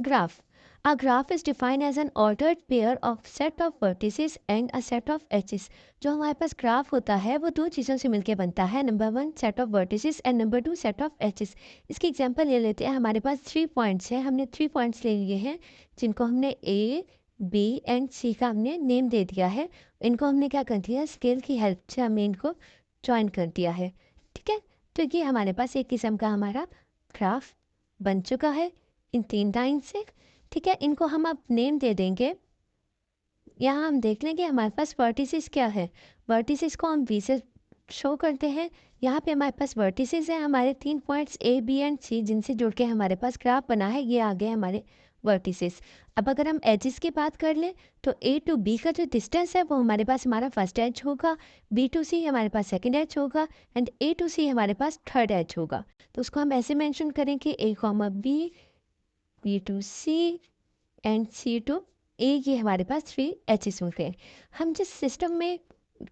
Graph. A graph is defined as an ordered pair of set of vertices and a set of edges। जो हमारे पास graph होता है वो दो चीज़ों से मिलकर बनता है, number 1 set of vertices and number 2 set of edges. इसकी एग्जांपल ले लेते हैं। हमारे पास 3 पॉइंट्स हैं, हमने 3 पॉइंट्स ले लिए हैं जिनको हमने ए बी एंड सी का हमने नेम दे दिया है। इनको हमने क्या कर दिया, स्केल की हेल्प से हमने इनको ज्वाइन कर दिया है। ठीक है, तो ये हमारे पास एक किस्म का हमारा ग्राफ बन चुका है इन 3 लाइन से। ठीक है, इनको हम अब नेम दे देंगे। यहाँ हम देख लेंगे हमारे पास वर्टिसेस क्या है। वर्टिसेस को हम वी से शो करते हैं। यहाँ पे हमारे पास वर्टिसेस हैं, हमारे 3 पॉइंट्स ए बी एंड सी जिनसे जुड़ के हमारे पास ग्राफ बना है, ये आ गए हमारे वर्टिसेस। अब अगर हम एजेस की बात कर लें तो ए टू बी का जो डिस्टेंस है वो हमारे पास हमारा फर्स्ट एज होगा, बी टू सी हमारे पास सेकेंड एज होगा एंड ए टू सी हमारे पास थर्ड एज होगा। तो उसको हम ऐसे मैंशन करें कि A comma B, B to C and C to A, ये हमारे पास 3 एचेस होते हैं। हम जिस सिस्टम में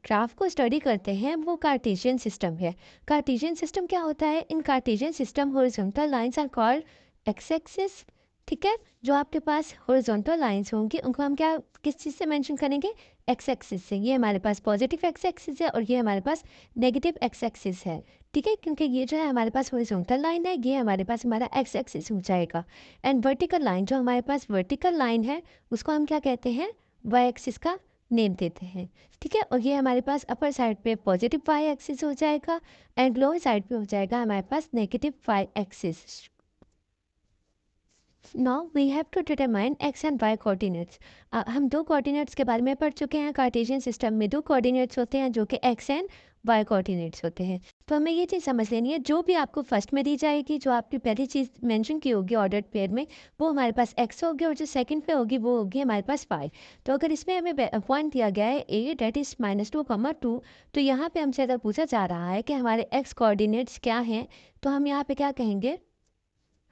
ग्राफ को स्टडी करते हैं वो कार्टेशियन सिस्टम है। कार्टेशियन सिस्टम क्या होता है, in Cartesian system horizontal lines are called X axis. ठीक है, जो आपके पास हॉरिजॉन्टल लाइंस होंगी उनको हम क्या किस चीज़ से मेंशन करेंगे, एक्स एक्सिस से। ये हमारे पास पॉजिटिव एक्स एक्सिस है और ये हमारे पास नेगेटिव एक्स एक्सिस है। ठीक है, क्योंकि ये जो है हमारे पास हॉरिजॉन्टल लाइन है, ये हमारे पास हमारा एक्स एक्सिस हो जाएगा। एंड वर्टिकल लाइन, जो हमारे पास वर्टिकल लाइन है उसको हम क्या कहते हैं, वाई एक्सिस का नेम देते हैं। ठीक है, और ये हमारे पास अपर साइड पे पॉजिटिव वाई एक्सिस हो जाएगा एंड लोअर साइड पे हो जाएगा हमारे पास negative Y axis. Now we have to determine X and Y coordinates. हम दो कोऑर्डिनेट्स के बारे में पढ़ चुके हैं। कार्टेशियन सिस्टम में दो कोऑर्डिनेट्स होते हैं जो कि एक्स एंड वाई कोऑर्डिनेट्स होते हैं। तो हमें ये चीज़ समझ लेनी है, जो भी आपको फर्स्ट में दी जाएगी, जो आपकी पहली चीज़ मेंशन की होगी ऑर्डर्ड पेयर में, वो हमारे पास एक्स होगी और जो सेकंड पे होगी वो होगी हमारे पास वाई। तो अगर इसमें हमें पॉइंट दिया गया है ए डेट इज -2,2, तो यहाँ पे हमसे अगर पूछा जा रहा है कि हमारे एक्स कोऑर्डिनेट्स क्या हैं, तो हम यहाँ पे क्या कहेंगे,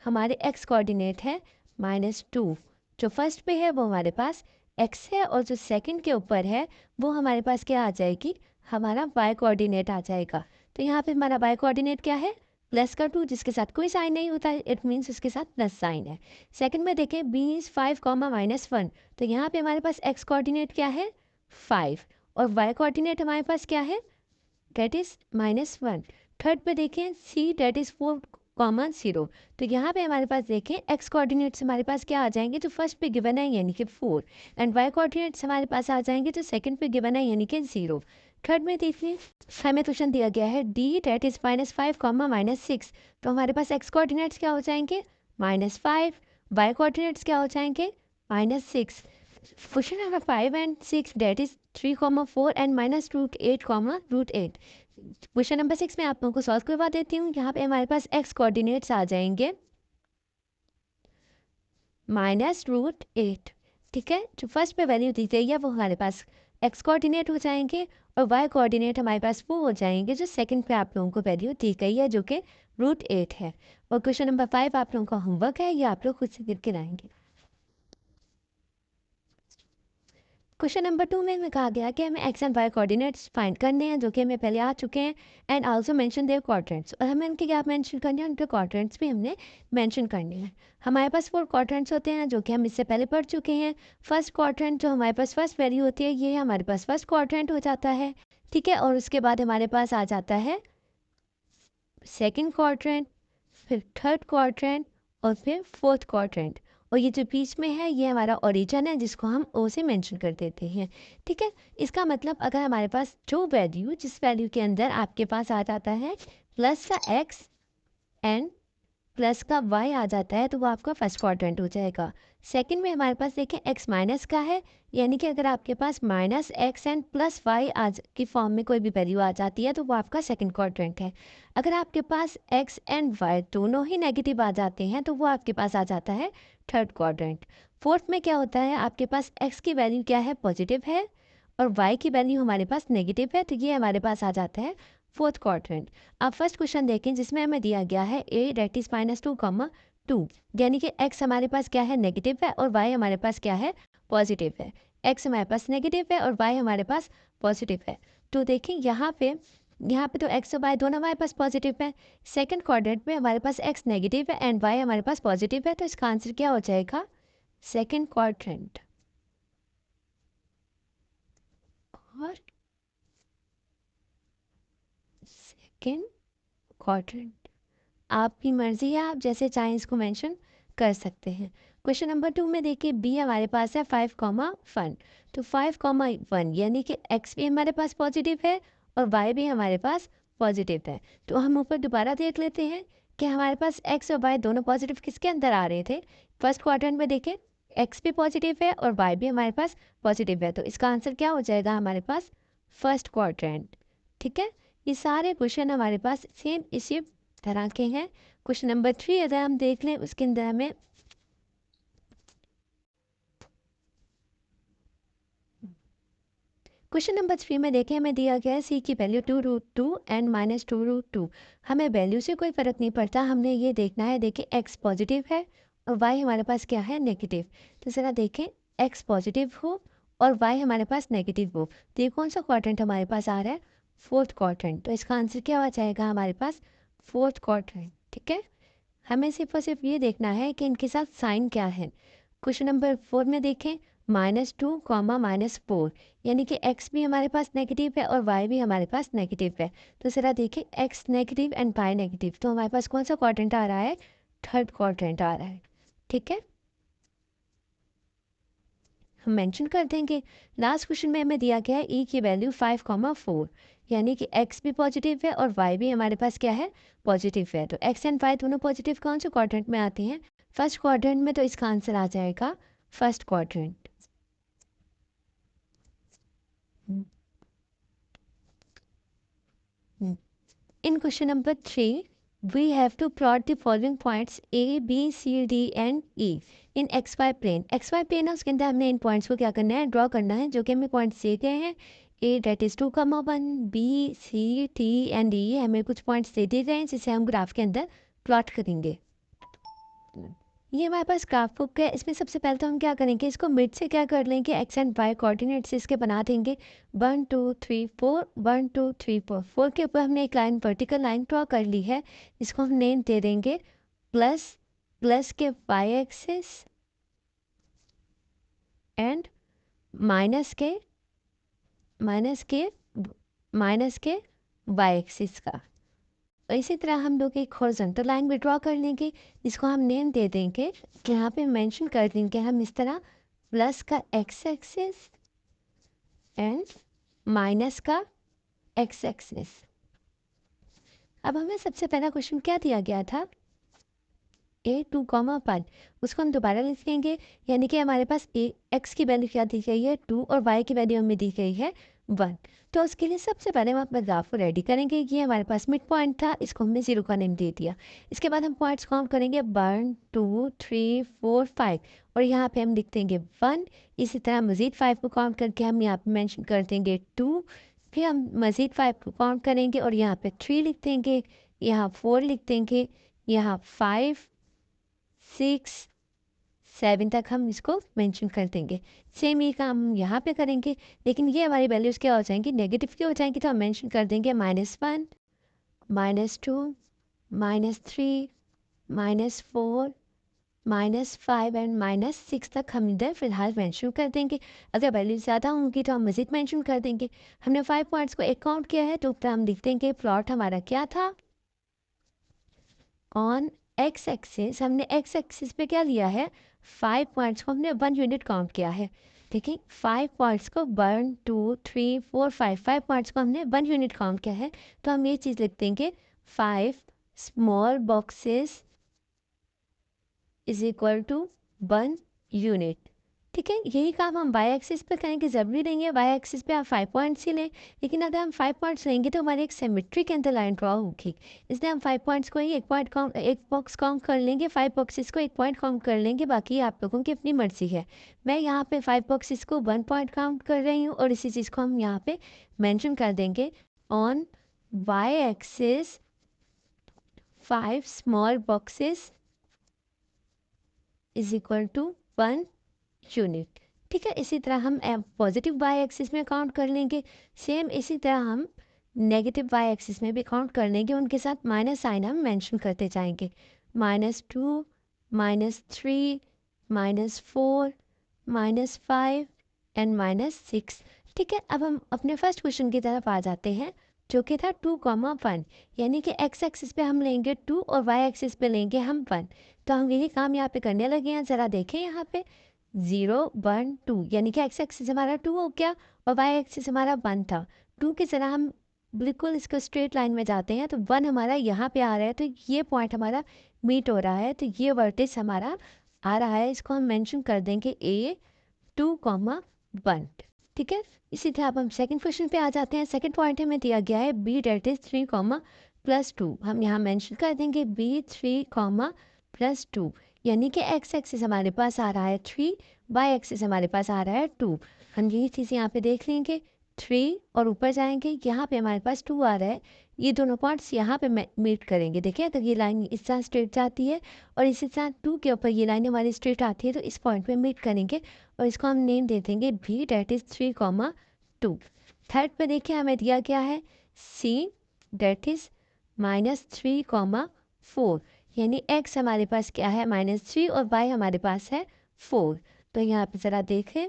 हमारे एक्स कोऑर्डिनेट है -2। जो फर्स्ट पे है वो हमारे पास एक्स है और जो सेकंड के ऊपर है वो हमारे पास क्या आ जाएगी, हमारा वाई कोऑर्डिनेट आ जाएगा। तो यहाँ पे हमारा वाई कोऑर्डिनेट क्या है, +2, जिसके साथ कोई साइन नहीं होता है, इट मीन्स उसके साथ प्लस साइन है। सेकंड में देखें बी इज 5, -1, तो यहाँ पे हमारे पास एक्स कोऑर्डिनेट क्या है 5 और वाई कोऑर्डिनेट हमारे पास क्या है, डेट इज -1। थर्ड पे देखें सी डेट इज 4, 0, तो यहाँ पे हमारे पास देखें एक्स कोऑर्डिनेट्स हमारे पास क्या आ जाएंगे, जो फर्स्ट पे गिवन है यानी कि 4 एंड वाई कोऑर्डिनेट्स हमारे पास आ जाएंगे जो सेकंड पे गिवन है यानी कि 0। थर्ड में देखिए हमें क्वेश्चन दिया गया है डी डेट इज -5, -6, तो हमारे पास एक्स कोऑर्डिनेट्स क्या हो जाएंगे -5, वाई कोऑर्डिनेट्स क्या हो जाएंगे -6। Question number 5 and 6 that is 3, 4 and -√8, √8। Question number 6 में आप लोगों को सॉल्व करवा देती हूँ। यहाँ पे हमारे पास एक्स कोऑर्डिनेट्स आ जाएंगे -√8। ठीक है, जो फर्स्ट पे वैल्यू दी गई है वो हमारे पास एक्स कोऑर्डिनेट हो जाएंगे और वाई कोऑर्डिनेट हमारे पास वो हो जाएंगे जो सेकंड पे आप लोगों को वैल्यू दी गई है जो कि √8 है। और क्वेश्चन नंबर 5 आप लोगों का होमवर्क है, ये आप लोग खुद से करके लाएंगे। क्वेश्चन नंबर 2 में कहा गया कि हमें X and Y coordinates find करने हैं, जो कि हमें पहले आ चुके हैं and also mention their quadrants, और हमें उनके क्या मेंशन करने हैं, उनके क्वाड्रेंट्स भी हमने मेंशन करने हैं। हमारे पास 4 क्वाड्रेंट्स होते हैं जो कि हम इससे पहले पढ़ चुके हैं। फर्स्ट क्वाड्रेंट जो हमारे पास फर्स्ट वैल्यू होती है ये हमारे पास फर्स्ट क्वाड्रेंट हो जाता है। ठीक है, और उसके बाद हमारे पास आ जाता है सेकेंड क्वाड्रेंट, फिर थर्ड क्वाड्रेंट और फिर फोर्थ क्वाड्रेंट, और ये जो बीच में है ये हमारा ओरिजिन है जिसको हम ओ से मेंशन कर देते हैं। ठीक है, इसका मतलब अगर हमारे पास जो वैल्यू जिस वैल्यू के अंदर आपके पास आ जाता है प्लस का एक्स एंड प्लस का वाई आ जाता है तो वो आपका फर्स्ट क्वाड्रेंट हो जाएगा। सेकंड में हमारे पास देखें एक्स माइनस का है, यानी कि अगर आपके पास -x एंड +y आज की फॉर्म में कोई भी वैल्यू आ जाती है तो वो आपका सेकंड क्वाड्रेंट है। अगर आपके पास x एंड y दोनों ही नेगेटिव आ जाते हैं तो वो आपके पास आ जाता है थर्ड क्वाड्रेंट। फोर्थ में क्या होता है, आपके पास x की वैल्यू क्या है, पॉजिटिव है, और y की वैल्यू हमारे पास नेगेटिव है, तो ये हमारे पास आ जाता है फोर्थ क्वाड्रेंट। अब फर्स्ट क्वेश्चन देखें जिसमें हमें दिया गया है a डेट इज -2, यानी कि x हमारे पास क्या है, नेगेटिव है, और y हमारे पास क्या है, पॉजिटिव है। x हमारे पास नेगेटिव है और y हमारे पास पॉजिटिव है। तो देखें यहाँ पे यहाँ पे तो एक्स और वाई दोनों हमारे पास पॉजिटिव है। सेकंड क्वाड्रेंट में हमारे पास एक्स नेगेटिव है एंड वाई हमारे पास पॉजिटिव है, तो इसका आंसर क्या हो जाएगा? Second quadrant. और सेकंड क्वाड्रेंट आपकी मर्जी है, आप जैसे चाहें इसको मेंशन कर सकते हैं। क्वेश्चन नंबर 2 में देखिए, बी हमारे पास है 5,1, तो 5,1 यानी कि एक्स भी हमारे पास पॉजिटिव है और वाई भी हमारे पास पॉजिटिव है। तो हम ऊपर दोबारा देख लेते हैं कि हमारे पास एक्स और वाई दोनों पॉजिटिव किसके अंदर आ रहे थे। फर्स्ट क्वाड्रेंट में देखें, एक्स भी पॉजिटिव है और वाई भी हमारे पास पॉजिटिव है, तो इसका आंसर क्या हो जाएगा हमारे पास? First quadrant. ठीक है, ये सारे क्वेश्चन हमारे पास सेम इसी तरह के हैं। क्वेश्चन नंबर 3 अगर हम देख लें, उसके अंदर हमें क्वेश्चन नंबर 3 में देखें, हमें दिया गया है सी की वैल्यू 2√2 एंड -2√2। हमें वैल्यू से कोई फ़र्क नहीं पड़ता, हमने ये देखना है। देखिए एक्स पॉजिटिव है और वाई हमारे पास क्या है? नेगेटिव। तो ज़रा देखें, एक्स पॉजिटिव हो और वाई हमारे पास नेगेटिव हो, तो ये कौन सा क्वाड्रेंट हमारे पास आ रहा है? Fourth quadrant. तो इसका आंसर क्या हो जाएगा हमारे पास? Fourth quadrant. ठीक है, हमें सिर्फ और सिर्फ ये देखना है कि इनके साथ साइन क्या है। क्वेश्चन नंबर 4 में देखें, -2, -4 यानी कि एक्स भी हमारे पास नेगेटिव है और वाई भी हमारे पास नेगेटिव है। तो ज़रा देखें, X negative and Y negative, तो हमारे पास कौन सा क्वाड्रेंट आ रहा है? थर्ड क्वाड्रेंट आ रहा है। ठीक है, हम मेंशन कर देंगे। लास्ट क्वेश्चन में हमें दिया गया है ई की वैल्यू 5,4 यानी कि एक्स भी पॉजिटिव है और वाई भी हमारे पास क्या है? पॉजिटिव है। तो एक्स एंड वाई दोनों पॉजिटिव कौन से क्वाड्रेंट में आते हैं? फर्स्ट क्वाड्रेंट में, तो इसका आंसर आ जाएगा first quadrant. In question number 3, we have to plot the following points A, B, C, D and E in XY plane. XY plane है, उसके अंदर हमने इन पॉइंट्स को क्या करना है? ड्रॉ करना है, जो कि हमें पॉइंट्स दिए गए हैं। A that is 2,1, B, C, T and E हमें कुछ पॉइंट्स दे दिए गए हैं, जिसे हम ग्राफ के अंदर प्लॉट करेंगे। ये हमारे पास ग्राफ बुक है। इसमें सबसे पहले तो हम क्या करेंगे, इसको मिड से क्या कर लेंगे, एक्स एंड वाई कोऑर्डिनेट्स इसके बना देंगे। 1 2 3 4, 1 2 3 4, 4 के ऊपर हमने एक लाइन, वर्टिकल लाइन ड्रॉ कर ली है। इसको हम नेम दे देंगे प्लस, प्लस के वाई एक्सिस एंड माइनस के माइनस के माइनस के वाई एक्सिस का। और इसी तरह हम लोग एक हॉरिजॉन्टल लाइन भी ड्रॉ कर लेंगे, जिसको हम नेम दे देंगे, यहाँ पे मेंशन कर देंगे हम इस तरह, प्लस का एक्स एक्सिस एंड माइनस का एक्स एक्सिस। अब हमें सबसे पहला क्वेश्चन क्या दिया गया था? ए 2,1, उसको हम दोबारा लिख लेंगे, यानी कि हमारे पास ए एक्स की वैल्यू क्या दी गई है? 2 और वाई की वैल्यू हमें दी गई है 1। तो उसके लिए सबसे पहले हम अपना ग्राफ को रेडी करेंगे। ये हमारे पास मिड पॉइंट था, इसको हमने 0 का नेम दे दिया। इसके बाद हम पॉइंट्स काउंट करेंगे 1 2 3 4 5 और यहाँ पे हम लिख देंगे 1। इसी तरह मज़ीद 5 को काउंट करके हम यहाँ पे मेंशन कर देंगे 2। फिर हम मज़ीद 5 को काउंट करेंगे और यहाँ पे 3 लिख देंगे, यहाँ 4 लिख देंगे, यहाँ 5 6 7 तक हम इसको मेंशन कर देंगे। सेम ये काम हम यहाँ पे करेंगे, लेकिन ये हमारी वैल्यूज़ क्या हो जाएंगी? नेगेटिव की हो जाएंगी, तो हम मेंशन कर देंगे -1 -2 -3 -4 -5 एंड -6 तक हम इधर फिलहाल मेंशन कर देंगे। अगर वैल्यू ज़्यादा होंगी तो हम मज़ीद मेंशन कर देंगे। हमने 5 पॉइंट्स को एक काउंट किया है, तो ऊपर हम लिख देंगे प्लॉट हमारा क्या था? ऑन एक्स एक्सिस हमने एक्स एक्सिस पे क्या लिया है? 5 पॉइंट्स को हमने 1 यूनिट काउंट किया है। देखिए 5 पॉइंट्स को 1 2 3 4 5 पॉइंट्स को हमने 1 यूनिट काउंट किया है, तो हम ये चीज़ लिख देंगे 5 small boxes is equal to 1 unit. ठीक है, यही काम हम वाई एक्सिस पे करेंगे। ज़रूरी नहीं है वाई एक्सिस पे आप 5 पॉइंट्स ही लें, लेकिन अगर हम 5 पॉइंट्स लेंगे तो हमारी एक सिमेट्री के अंदर लाइन ड्रॉ होगी। इसलिए हम 5 पॉइंट्स को ही एक पॉइंट काउंट, एक बॉक्स काउंट कर लेंगे, 5 बॉक्सेस को एक पॉइंट काउंट कर लेंगे, बाकी आप लोगों की अपनी मर्जी है। मैं यहाँ पे 5 बॉक्सेस को 1 पॉइंट काउंट कर रही हूँ और इसी चीज़ को हम यहाँ पे मैंशन कर देंगे on Y axis 5 small boxes is equal to 1 unit. ठीक है, इसी तरह हम पॉजिटिव वाई एक्सिस में काउंट कर लेंगे। सेम इसी तरह हम नेगेटिव वाई एक्सिस में भी काउंट कर लेंगे, उनके साथ माइनस साइन हम मेंशन करते जाएंगे। -2, -3, -4, -5 एंड -6। ठीक है, अब हम अपने फर्स्ट क्वेश्चन की तरफ आ जाते हैं, जो कि था 2,1, यानी कि एक्स एक्सिस पे हम लेंगे 2 और वाई एक्सिस पे लेंगे हम 1। तो हम यही काम यहाँ पे करने लगे हैं। ज़रा देखें यहाँ पे 0, 1, 2, यानी कि एक्स एक्सिस हमारा 2 हो गया और वाई एक्सिस हमारा 1 था। 2 की जरा हम बिल्कुल इसको स्ट्रेट लाइन में जाते हैं तो 1 हमारा यहाँ पे आ रहा है, तो ये पॉइंट हमारा मीट हो रहा है, तो ये वर्टिस हमारा आ रहा है। इसको हम मेंशन कर देंगे A2,1। ठीक है, इसी तरह अब हम सेकंड क्वेश्चन पे आ जाते हैं। सेकंड पॉइंट हमें दिया गया है B डेट इज 3,+2। हम यहाँ मेंशन कर देंगे B3,+2, यानी कि एक्स एक्सिस हमारे पास आ रहा है 3, वाई एक्सिस हमारे पास आ रहा है 2। हम यही चीज़ यहाँ पे देख लेंगे, 3 और ऊपर जाएंगे, यहाँ पे हमारे पास 2 आ रहा है। ये दोनों पॉइंट्स यहाँ पे मीट करेंगे। देखिए, तो ये लाइन इस तरह स्ट्रेट जाती है और इसी तरह 2 के ऊपर ये लाइन हमारी स्ट्रेट आती है, तो इस पॉइंट पे मीट करेंगे और इसको हम नेम दे देंगे B डेट इज 3,2। थर्ड पे देखिए हमें दिया गया है C डेट इज -3,4, यानी x हमारे पास क्या है -3 और y हमारे पास है 4। तो यहाँ पे ज़रा देखें,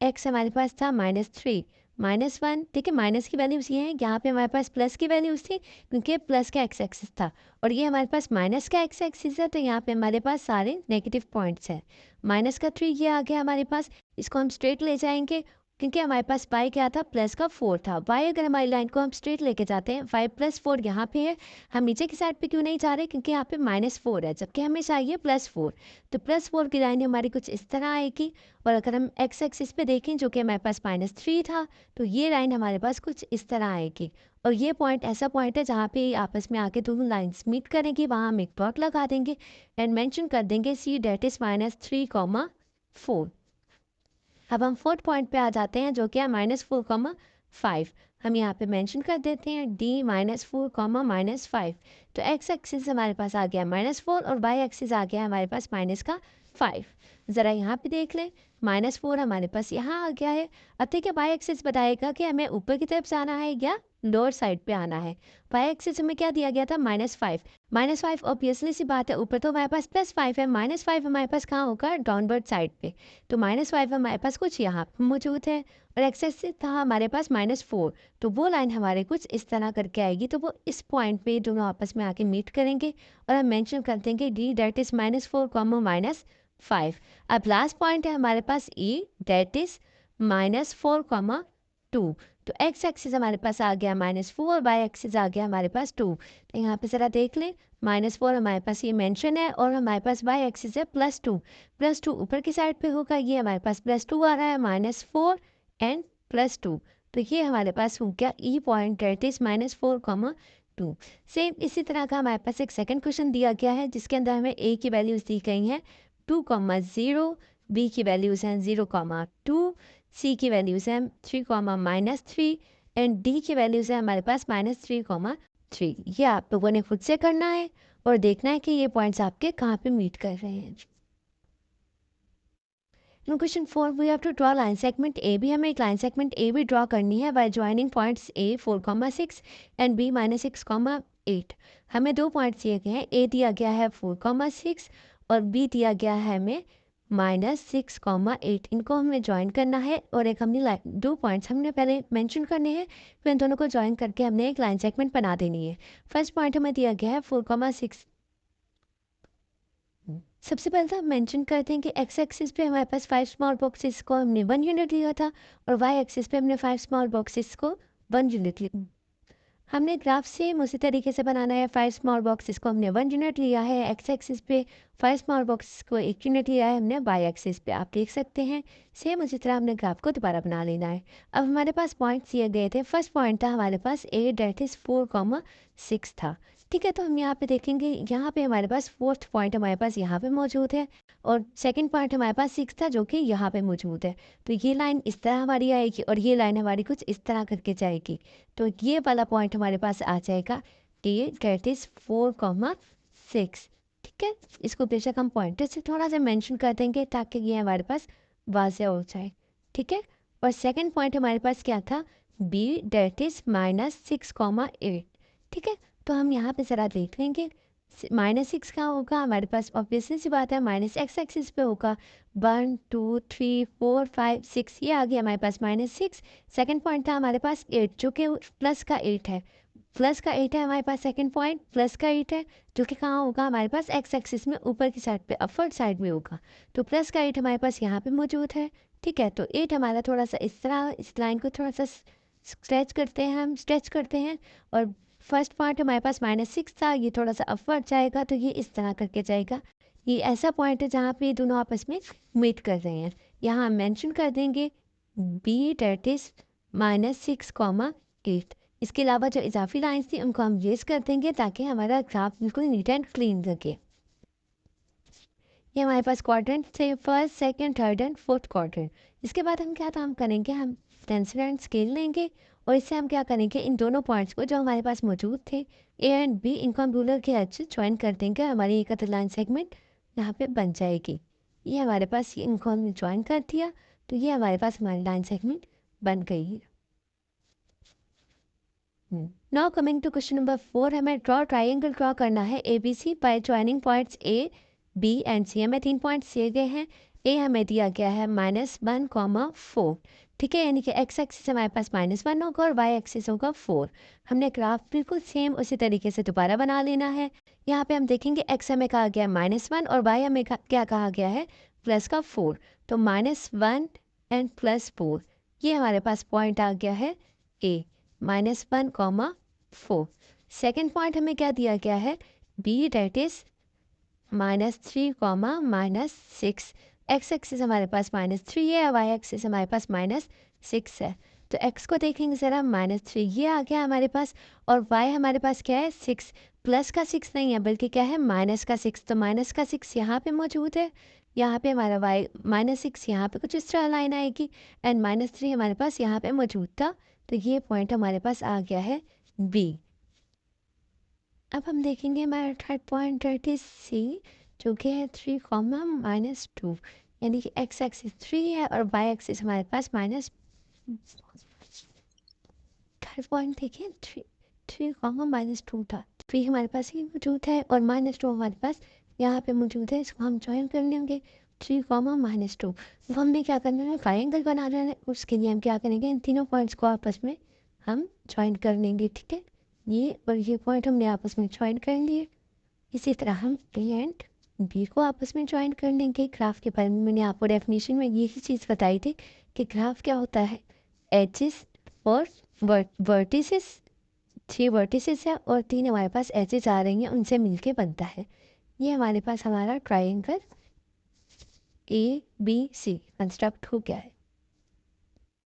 x हमारे पास था -3, -1। ठीक है, माइनस की वैल्यूज़ ये हैं, यहाँ पे हमारे पास प्लस की वैल्यूज़ थी क्योंकि प्लस का एक्स एक्सिस था, और ये हमारे पास माइनस का एक्स एक्सिस है, तो यहाँ पे हमारे पास सारे नेगेटिव पॉइंट्स हैं। -3 ये आ गया हमारे पास, इसको हम स्ट्रेट ले जाएंगे क्योंकि हमारे पास y क्या था, प्लस का 4 था। y अगर हमारी लाइन को हम स्ट्रेट लेके जाते हैं, 5 + 4 यहाँ पे है, हम नीचे की साइड पे क्यों नहीं जा रहे, क्योंकि यहाँ पे -4 है, जबकि हमें चाहिए +4। तो +4 की लाइन हमारी कुछ इस तरह आएगी। और अगर हम एक्स एक्सिस पे देखें, जो कि हमारे पास -3 था, तो ये लाइन हमारे पास कुछ इस तरह आएगी। और ये पॉइंट ऐसा पॉइंट है जहाँ पे आपस में आके दोनों लाइंस मीट करेंगी, वहाँ हम एक डॉट लगा देंगे एंड मेंशन कर देंगे C डेट इज -3,4। अब हम फोर्थ पॉइंट पे आ जाते हैं, जो कि है -4,5। हम यहाँ पे मेंशन कर देते हैं D -4, -5। तो एक्स एक्सिस हमारे पास आ गया -4 और वाई एक्सिस आ गया हमारे पास -5। ज़रा यहाँ पे देख लें, -4 हमारे पास यहाँ आ गया है। अब देखिए, वाई एक्सिस बताएगा कि हमें ऊपर की तरफ जाना है या लोअर साइड पे आना है। वाई एक्सिस हमें क्या दिया गया था, -5। -5 ऑब्वियसली सी बात है, ऊपर तो हमारे पास +5 है, -5 हमारे पास कहाँ होगा, डाउनवर्ड साइड पे। तो -5 हमारे पास कुछ यहाँ पे मौजूद है और एक्स एक्सिस था हमारे पास -4। तो वो लाइन हमारे कुछ इस तरह करके आएगी, तो वो इस पॉइंट पे दोनों आपस में आके मीट करेंगे और हम मेंशन कर देंगे D डेट इज -4, -5। अब लास्ट पॉइंट है हमारे पास E डेट इज -4, 2। तो एक्स एक्सिस हमारे पास आ गया -4 और वाई एक्सिस आ गया हमारे पास 2। तो यहाँ पे ज़रा देख लें, -4 हमारे पास ये मेंशन है और हमारे पास वाई एक्सिस है +2। +2 ऊपर की साइड पे होगा, ये हमारे पास +2 आ रहा है, -4 एंड +2। तो ये हमारे पास हो गया E point that is -4, 2। Same इसी तरह का हमारे पास एक सेकंड क्वेश्चन दिया गया है, जिसके अंदर हमें A की वैल्यूज़ दी गई हैं 2,0, B की वैल्यूज़ हैं 0,2, C की वैल्यूज़ हैं 3, एंड D की वैल्यूज़ है हमारे पास -3,3। ये आप लोगों ने खुद से करना है और देखना है कि ये पॉइंट्स आपके कहाँ पे मीट कर रहे हैं। In question 4 we have to draw line segment A B. हमें एक लाइन सेगमेंट ए भी ड्रॉ करनी है by joining points A 4,6 and B -6,8। हमें दो पॉइंट्स दिए गए हैं, A दिया गया है 4,6 और B दिया गया है हमें -6,8। इनको हमें ज्वाइन करना है और एक हमने लाइन, दो पॉइंट्स हमने पहले मेंशन करने हैं, फिर इन दोनों को ज्वाइन करके हमने एक लाइन सेगमेंट बना देनी है। फर्स्ट पॉइंट हमें दिया गया है 4,6। सबसे पहले तो हम मेंशन करते हैं कि एक्स एक्सिस पे हमारे पास 5 स्मॉल बॉक्सेस को हमने 1 यूनिट लिया था और वाई एक्सिस पे हमने 5 स्मॉल बॉक्सेस को 1 यूनिट लिया। हमने ग्राफ सेम उसी तरीके से बनाना है। 5 स्मॉल बॉक्सेस को हमने 1 यूनिट लिया है एक्स एक्सिस पे, 5 स्मॉल बॉक्सेस को 1 यूनिट लिया है हमने वाई एक्सिस पे। आप देख सकते हैं सेम उसी तरह हमने ग्राफ को दोबारा बना लेना है। अब हमारे पास पॉइंट्स दिए गए थे। फर्स्ट पॉइंट था हमारे पास A डेट इज़ 4,6 था। ठीक है, तो हम यहाँ पे देखेंगे, यहाँ पे हमारे पास फोर्थ पॉइंट हमारे पास यहाँ पे मौजूद है और सेकंड पॉइंट हमारे पास 6 था, जो कि यहाँ पे मौजूद है। तो ये लाइन इस तरह हमारी आएगी और ये लाइन हमारी कुछ इस तरह करके जाएगी। तो ये वाला पॉइंट हमारे पास आ जाएगा D डेट इज़ 4,6। ठीक है, इसको बेशक हम पॉइंटर से थोड़ा सा मेंशन कर देंगे ताकि ये हमारे पास वाज़ेह हो जाए। ठीक है, और सेकंड पॉइंट हमारे पास क्या था, बी डेट इज -6,8। ठीक है, तो हम यहाँ पे ज़रा देख लेंगे। -6 का होगा हमारे पास, ऑब्वियसली सी बात है, माइनस एक्स एक्सिस पे होगा। 1 2 3 4 5 6, ये आ गया हमारे पास -6। सेकंड पॉइंट था हमारे पास 8, जो कि प्लस का 8 है। प्लस का 8 है हमारे पास, सेकंड पॉइंट प्लस का 8 है, जो कि कहाँ होगा हमारे पास, एक्स एक्सिस में ऊपर की साइड पे, अपवर्ड साइड में होगा। तो प्लस का 8 हमारे पास यहाँ पे मौजूद है। ठीक है, तो 8 हमारा थोड़ा सा इस तरह, इस लाइन को थोड़ा सा स्ट्रेच करते हैं, हम स्ट्रेच करते हैं। और फर्स्ट पार्ट हमारे पास -6 था, ये थोड़ा सा अपवर्ड जाएगा, तो ये इस तरह करके जाएगा। ये ऐसा पॉइंट है जहाँ पे दोनों आपस में मीट कर रहे हैं। यहाँ हम मेंशन कर देंगे बी डेट इज -6,8। इसके अलावा जो इजाफी लाइन्स थी उनको हम रेज कर देंगे ताकि हमारा ग्राफ बिल्कुल नीट एंड क्लीन लगे। ये हमारे पास क्वाड्रेंट थे, first second third and fourth quadrant. इसके बाद हम क्या काम करेंगे, हम टेंसर एंड स्केल लेंगे और इससे हम क्या करेंगे, इन दोनों पॉइंट्स को जो हमारे पास मौजूद थे ए एंड बी, इनको हम रूलर की हेल्प से ज्वाइन कर देंगे। हमारी एक लाइन सेगमेंट यहाँ पे बन जाएगी। ये हमारे पास, ये इनको हमने ज्वाइन कर दिया, तो ये हमारे पास हमारी लाइन सेगमेंट बन गई। Now coming to question number 4, हमें ड्रॉ ट्राइंगल ड्रॉ करना है A B C by joining points A B and C. हमें 3 पॉइंट्स दिए गए हैं। ए हमें दिया गया है -1,4। ठीक है, यानी कि एक्स एक्सिस हमारे पास -1 होगा और वाई एक्सिस होगा 4। हमने ग्राफ बिल्कुल सेम उसी तरीके से दोबारा बना लेना है। यहाँ पे हम देखेंगे एक्स हमें कहा गया है -1 और वाई हमें क्या कहा गया है, प्लस का 4। तो -1 एंड +4, ये हमारे पास पॉइंट आ गया है ए, -1,4। सेकेंड पॉइंट हमें क्या दिया गया है, B that is -3,-6। X axis हमारे पास -3 है, वाई एक्सिस हमारे पास -6 है। तो एक्स को देखेंगे ज़रा, -3 ये आ गया हमारे पास, और वाई हमारे पास क्या है, 6। प्लस का 6 नहीं है बल्कि क्या है, माइनस का 6। तो माइनस का 6 यहाँ पे मौजूद है। यहाँ पे हमारा वाई -6 यहाँ पे कुछ इस तरह लाइन आएगी, एंड -3 हमारे पास यहाँ पे मौजूद था। तो ये पॉइंट हमारे पास आ गया है बी। अब हम देखेंगे हमारा third point that is C, जो कि है 3,-2, यानी कि एक्स एक्सिस 3 है और वाई एक्सिस हमारे पास माइनस। थर्ड पॉइंट देखिए, 3,-2 था। 3 हमारे पास ही मौजूद है और -2 हमारे पास यहाँ पे मौजूद है। इसको हम ज्वाइन कर लेंगे, 3,-2। अब हमने क्या करना है, ट्राइंगल बना लेना है। उसके लिए हम क्या करेंगे, इन तीनों पॉइंट्स को आपस में हम ज्वाइन कर लेंगे। ठीक है, ये और ये पॉइंट हमने आपस में ज्वाइन कर लिए। इसी तरह हम ए एंड बी को आपस में ज्वाइन कर लेंगे। ग्राफ के बारे में मैंने आपको डेफिनेशन में यही चीज़ बताई थी कि ग्राफ क्या होता है, एजेस और वर्टिसेस। 3 वर्टिसेस है और 3 हमारे पास एजेस आ रही हैं, उनसे मिलके बनता है। ये हमारे पास हमारा triangle A B C construct हो गया है।